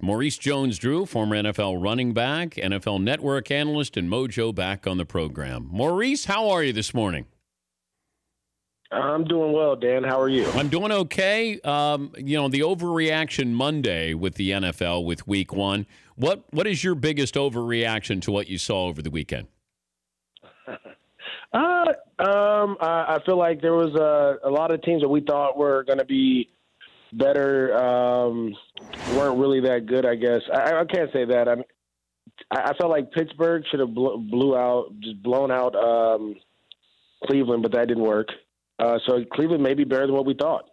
Maurice Jones-Drew, former NFL running back, NFL Network analyst, and Mojo back on the program. Maurice, how are you this morning? I'm doing well, Dan. How are you? I'm doing okay. The overreaction Monday with the NFL with Week 1. What is your biggest overreaction to what you saw over the weekend? I feel like there was a lot of teams that we thought were going to be better weren't really that good, I guess. I can't say that. I felt like Pittsburgh should have blown out Cleveland, but that didn't work. So Cleveland may be better than what we thought,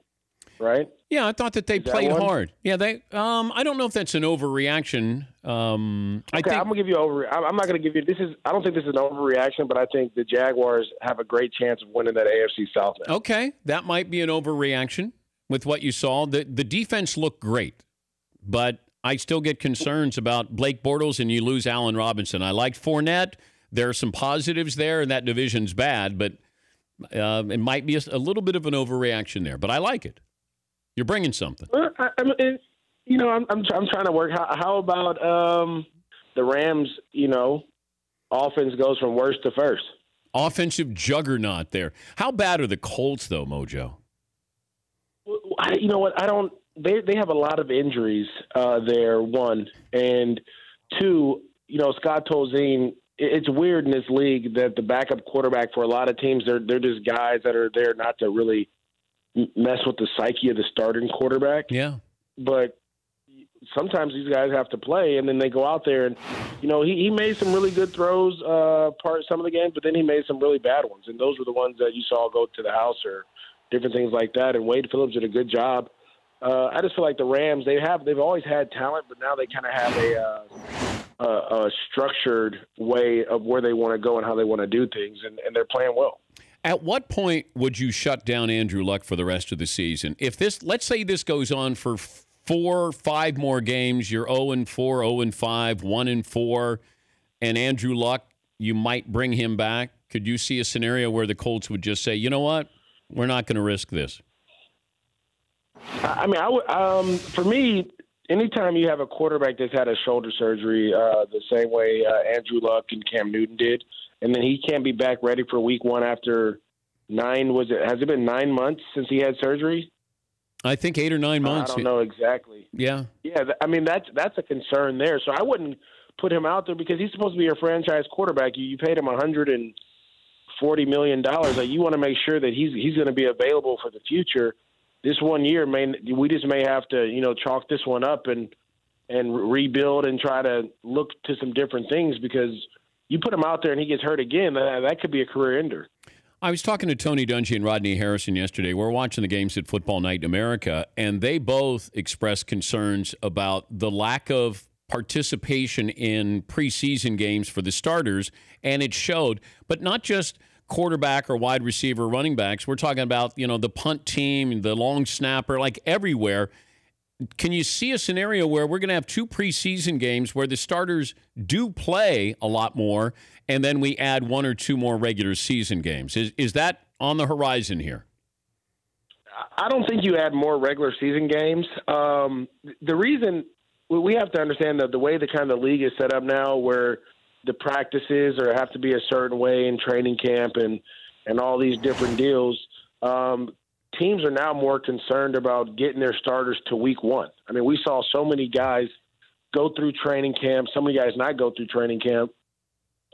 right? Yeah, I thought that they played hard. Yeah, they. I don't know if that's an overreaction. I'm gonna give you I'm not gonna give you this. I don't think this is an overreaction, but I think the Jaguars have a great chance of winning that AFC South now. Okay, that might be an overreaction with what you saw. The defense looked great, but I still get concerns about Blake Bortles, and you lose Allen Robinson. I liked Fournette. There are some positives there, and that division's bad, but it might be a little bit of an overreaction there. But I like it. You're bringing something. I'm trying to work. How about the Rams? Offense goes from worst to first. Offensive juggernaut there. How bad are the Colts, though, Mojo? You know what? They have a lot of injuries there. One and two. Scott Tolzien. It's weird in this league that the backup quarterback for a lot of teams they're just guys that are there not to really mess with the psyche of the starting quarterback. Yeah. But sometimes these guys have to play, and then they go out there and, he made some really good throws some of the games, but then he made some really bad ones, and those were the ones that you saw go to the house or different things like that. And Wade Phillips did a good job. I just feel like the Rams, they've always had talent, but now they kind of have a structured way of where they want to go and how they want to do things, and they're playing well. At what point would you shut down Andrew Luck for the rest of the season? If let's say this goes on for 4 or 5 more games, you're 0-4, 0-5, 1-4, and Andrew Luck, you might bring him back. Could you see a scenario where the Colts would just say, you know what, we're not going to risk this? For me, anytime you have a quarterback that's had a shoulder surgery the same way Andrew Luck and Cam Newton did, and then he can't be back ready for Week 1 after has it been 9 months since he had surgery? I think 8 or 9 months. I don't know exactly. Yeah. Yeah, that's a concern there. So I wouldn't put him out there because he's supposed to be your franchise quarterback. You paid him $140 million. Like, you want to make sure that he's going to be available for the future. This 1 year, we just may have to, chalk this one up and rebuild and try to look to some different things, because you put him out there and he gets hurt again, that could be a career ender. I was talking to Tony Dungy and Rodney Harrison yesterday. We're watching the games at Football Night in America, and they both expressed concerns about the lack of participation in preseason games for the starters, and it showed. But not just quarterback or wide receiver, running backs. We're talking about, the punt team, the long snapper, like everywhere. Can you see a scenario where we're going to have 2 preseason games where the starters do play a lot more, and then we add 1 or 2 more regular season games? Is that on the horizon here? I don't think you add more regular season games. The reason we have to understand that the way the kind of league is set up now, where the practices have to be a certain way in training camp and all these different deals, teams are now more concerned about getting their starters to Week 1. I mean, we saw so many guys go through training camp, so many guys not go through training camp,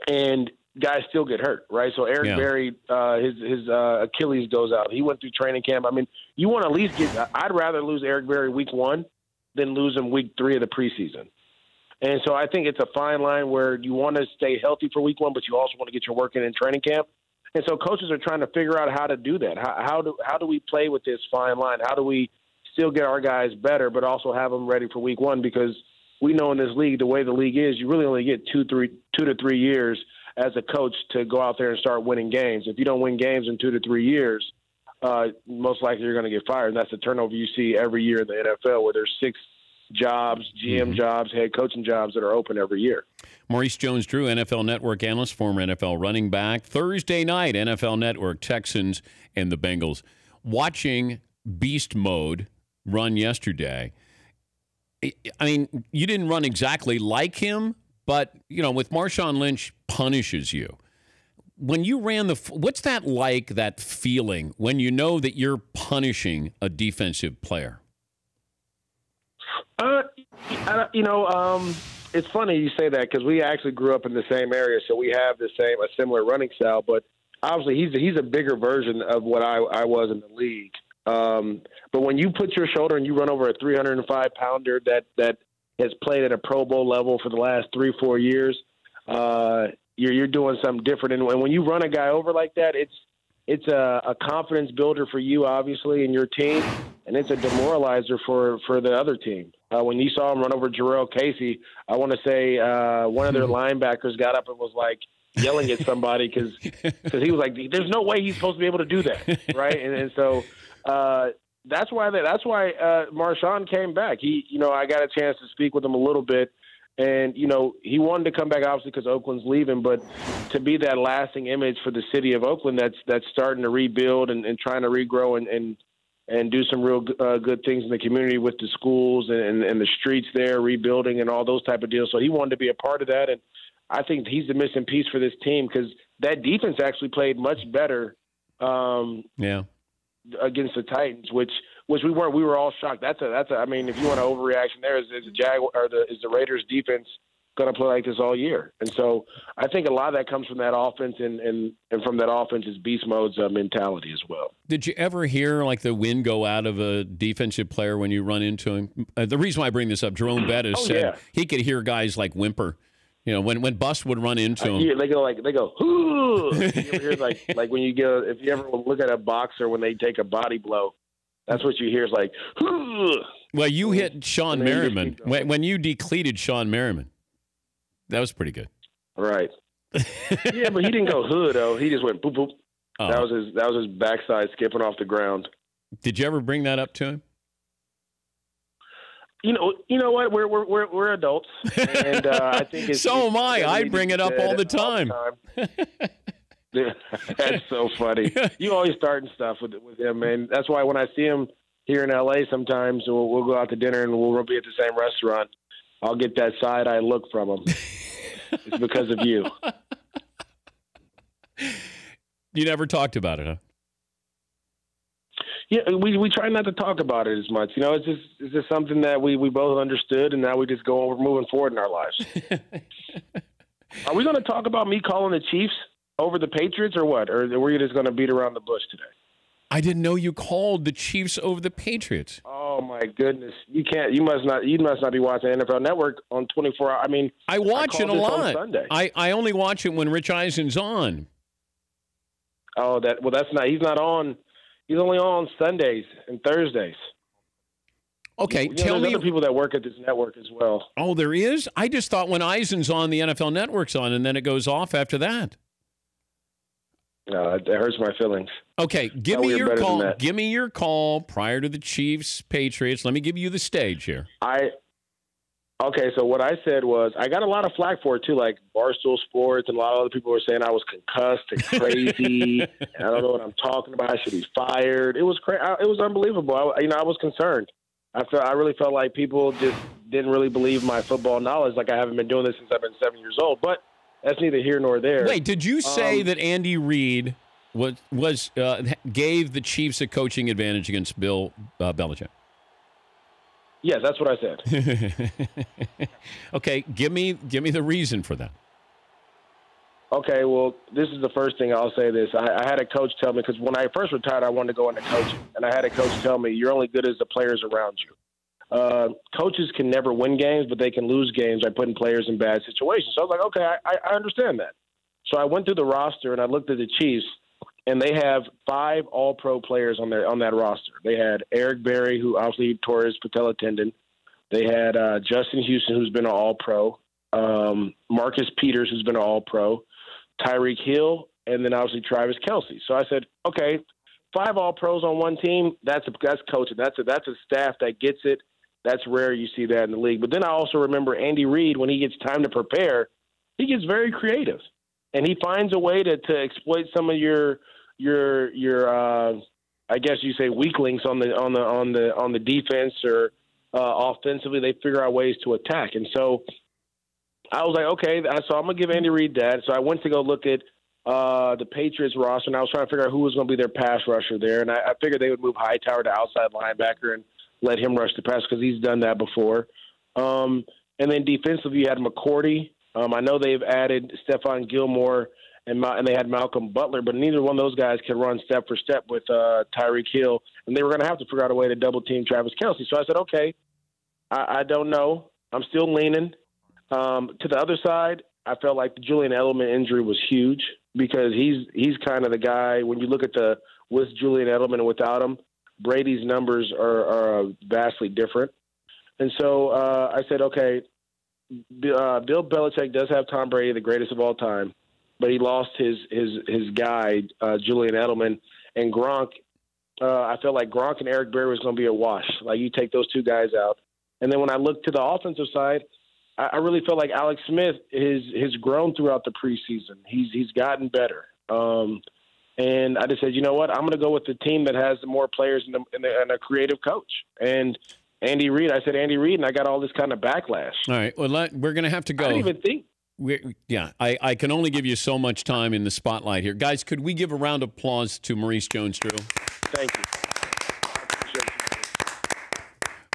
and guys still get hurt, right? So Eric Berry, his Achilles goes out. He went through training camp. I mean, you want to at least I'd rather lose Eric Berry Week 1 than lose him Week 3 of the preseason. And so I think it's a fine line where you want to stay healthy for Week 1, but you also want to get your work in training camp. And so coaches are trying to figure out how to do that. How do we play with this fine line? How do we still get our guys better, but also have them ready for Week 1? Because we know in this league, the way the league is, you really only get 2 to 3 years as a coach to go out there and start winning games. If you don't win games in 2 to 3 years, most likely you're going to get fired. And that's the turnover you see every year in the NFL, where there's 6 jobs, GM jobs, head coaching jobs that are open every year. Maurice Jones-Drew, NFL Network analyst, former NFL running back. Thursday night, NFL Network, Texans and the Bengals. Watching Beast Mode run yesterday, I mean, you didn't run exactly like him, but, with Marshawn Lynch punishes you. When you ran what's that like, that feeling when you know that you're punishing a defensive player? It's funny you say that because we actually grew up in the same area, so we have a similar running style. But obviously, he's a bigger version of what I was in the league. But when you put your shoulder and you run over a 305-pounder that has played at a Pro Bowl level for the last 3-4 years, you're doing something different. And when you run a guy over like that, it's a confidence builder for you, obviously, and your team, and it's a demoralizer for the other team. When you saw him run over Jarrell Casey, I want to say one of their linebackers got up and was like yelling at somebody because he was like, "There's no way he's supposed to be able to do that," right? And so that's why Marshawn came back. I got a chance to speak with him a little bit. And, he wanted to come back, obviously, because Oakland's leaving. But to be that lasting image for the city of Oakland that's starting to rebuild and trying to regrow and do some real good things in the community with the schools and the streets there, rebuilding and all those type of deals. So he wanted to be a part of that. And I think he's the missing piece for this team because that defense actually played much better against the Titans, which we weren't. We were all shocked. I mean, if you want an overreaction there, is the Raiders defense going to play like this all year? And so I think a lot of that comes from that offense and from that offense's beast mode's mentality as well. Did you ever hear like the wind go out of a defensive player when you run into him? The reason why I bring this up, Jerome Bettis said he could hear guys like whimper. When Bus would run into him, they go. Ooh. You ever hear like when you go, if you ever look at a boxer when they take a body blow, that's what you hear is like. Ooh. Well, you hit Sean Merriman when you decleated Sean Merriman. That was pretty good, right? Yeah, but he didn't go hood though. He just went boop boop. Oh. That was his backside skipping off the ground. Did you ever bring that up to him? You know what? We're adults, and I think so am I. I bring it up all the time. That's so funny. You always starting stuff with him, man. That's why when I see him here in LA, sometimes we'll go out to dinner and we'll be at the same restaurant. I'll get that side eye look from him. It's because of you. You never talked about it, huh? Yeah, we try not to talk about it as much. It's just something that we both understood, and now we just go over moving forward in our lives. Are we going to talk about me calling the Chiefs over the Patriots or what? Or were you just going to beat around the bush today? I didn't know you called the Chiefs over the Patriots. Oh my goodness! You can't. You must not be watching NFL Network on 24 hours. I mean, I watch it a lot. I only watch it when Rich Eisen's on. Oh, that's not. He's not on. He's only on Sundays and Thursdays. Okay, tell me. There's other people that work at this network as well. Oh, there is? I just thought when Eisen's on, the NFL Network's on, and then it goes off after that. No, that hurts my feelings. Okay, give me your call. Give me your call prior to the Chiefs, Patriots. Let me give you the stage here. Okay, so what I said was I got a lot of flack for it too, like Barstool Sports, and a lot of other people were saying I was concussed and crazy. And I don't know what I'm talking about. I should be fired. It was it was unbelievable. I was concerned. I really felt like people just didn't really believe my football knowledge. Like I haven't been doing this since I've been 7 years old. But that's neither here nor there. Wait, did you say that Andy Reid gave the Chiefs a coaching advantage against Bill Belichick? Yes, that's what I said. Okay, give me the reason for that. Okay, well, this is the first thing I'll say this. I had a coach tell me, because when I first retired, I wanted to go into coaching. And I had a coach tell me, you're only good as the players around you. Coaches can never win games, but they can lose games by putting players in bad situations. So I was like, okay, I understand that. So I went through the roster and I looked at the Chiefs, and they have 5 All-Pro players on that roster. They had Eric Berry, who obviously tore his patella tendon. They had Justin Houston, who's been an All-Pro. Marcus Peters, who's been an All-Pro. Tyreek Hill, and then obviously Travis Kelce. So I said, okay, 5 All-Pros on one team, that's coaching. That's a staff that gets it. That's rare you see that in the league. But then I also remember Andy Reid, when he gets time to prepare, he gets very creative. And he finds a way to exploit some of your I guess you say weaklings on the defense or offensively. They figure out ways to attack. And so I was like, okay, so I'm going to give Andy Reid that. So I went to go look at the Patriots roster, and I was trying to figure out who was going to be their pass rusher there. And I figured they would move Hightower to outside linebacker and let him rush the pass because he's done that before. And then defensively, you had McCourty. I know they've added Stephon Gilmore and they had Malcolm Butler, but neither one of those guys can run step for step with Tyreek Hill, and they were going to have to figure out a way to double team Travis Kelce. So I said, okay, I don't know. I'm still leaning. To the other side, I felt like the Julian Edelman injury was huge because he's kind of the guy. When you look at with Julian Edelman and without him, Brady's numbers are vastly different. And so I said, okay, Bill Belichick does have Tom Brady, the greatest of all time, but he lost his guy, Julian Edelman, and Gronk. I felt like Gronk and Eric Berry was going to be a wash. Like, you take those two guys out. And then when I looked to the offensive side, I really felt like Alex Smith has grown throughout the preseason. He's gotten better. And I just said, you know what? I'm going to go with the team that has more players and a creative coach. And Andy Reid, I said Andy Reid, and I got all this kind of backlash. All right. Well, we're going to have to go. I didn't even think. I can only give you so much time in the spotlight here. Guys, could we give a round of applause to Maurice Jones-Drew? Thank you.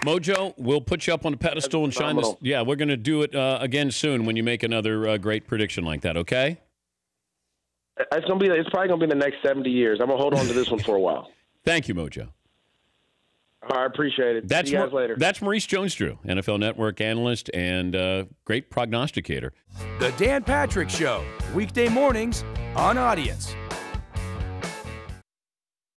Mojo, we'll put you up on a pedestal and shine this. Yeah, we're going to do it again soon when you make another great prediction like that, okay? It's probably going to be in the next 70 years. I'm going to hold on to this one for a while. Thank you, Mojo. I appreciate it. See you guys later. That's Maurice Jones-Drew, NFL Network analyst and great prognosticator. The Dan Patrick Show, weekday mornings on Audience.